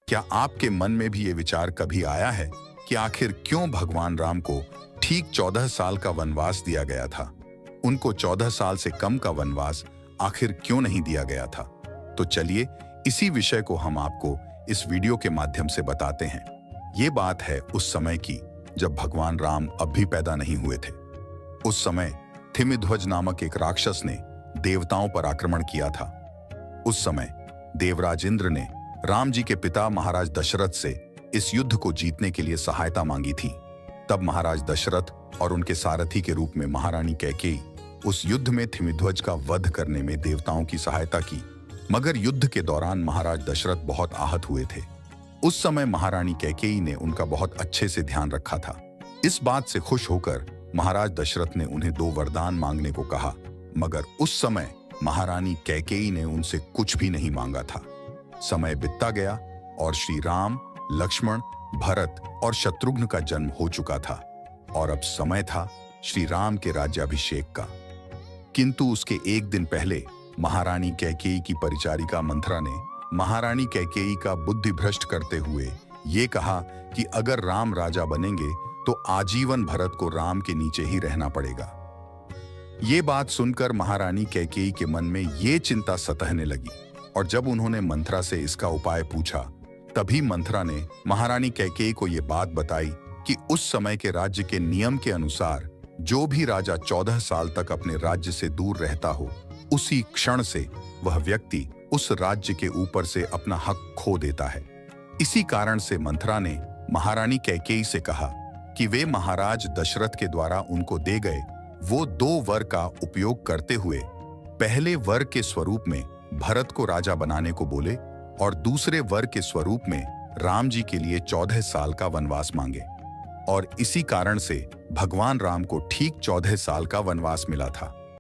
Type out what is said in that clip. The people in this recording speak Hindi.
क्या आपके मन में भी ये विचार कभी आया है कि आखिर क्यों भगवान राम को ठीक 14 साल का वनवास दिया गया था? उनको 14 साल से कम का वनवास आखिर क्यों नहीं दिया गया था? तो चलिए इसी विषय को हम आपको इस वीडियो के माध्यम से बताते हैं। ये बात है उस समय की जब भगवान राम अब भी पैदा नहीं हुए थे। उस समय थिमिध्वज नामक एक राक्षस ने देवताओं पर आक्रमण किया था। उस समय देवराज इंद्र ने राम जी के पिता महाराज दशरथ से इस युद्ध को जीतने के लिए सहायता मांगी थी। तब महाराज दशरथ और उनके सारथी के रूप में महारानी कैकेयी उस युद्ध में थिमिध्वज का वध करने में देवताओं की सहायता की। मगर युद्ध के दौरान महाराज दशरथ बहुत आहत हुए थे। उस समय महारानी कैकेयी ने उनका बहुत अच्छे से ध्यान रखा था। इस बात से खुश होकर महाराज दशरथ ने उन्हें 2 वरदान मांगने को कहा, मगर उस समय महारानी कैकेयी ने उनसे कुछ भी नहीं मांगा था। समय बीतता गया और श्री राम, लक्ष्मण, भरत और शत्रुघ्न का जन्म हो चुका था और अब समय था श्री राम के राज्याभिषेक का। किंतु उसके एक दिन पहले महारानी कैकेयी की परिचारिका मंथरा ने महारानी कैकेयी का बुद्धि भ्रष्ट करते हुए ये कहा कि अगर राम राजा बनेंगे तो आजीवन भरत को राम के नीचे ही रहना पड़ेगा। ये बात सुनकर महारानी कैकेयी के मन में ये चिंता सताने लगी और जब उन्होंने मंथरा से इसका उपाय पूछा, तभी मंथरा ने महारानी कैकेयी को ये बात बताई कि उस समय के राज्य के नियम के अनुसार जो भी राजा 14 साल तक अपने राज्य से दूर रहता हो, उसी क्षण से वह व्यक्ति उस राज्य के ऊपर से अपना हक खो देता है। इसी कारण से मंथरा ने महारानी कैकेयी से कहा कि वे महाराज दशरथ के द्वारा उनको दे गए वो 2 वर का उपयोग करते हुए पहले वर के स्वरूप में भरत को राजा बनाने को बोले और दूसरे वर के स्वरूप में राम जी के लिए 14 साल का वनवास मांगे। और इसी कारण से भगवान राम को ठीक 14 साल का वनवास मिला था।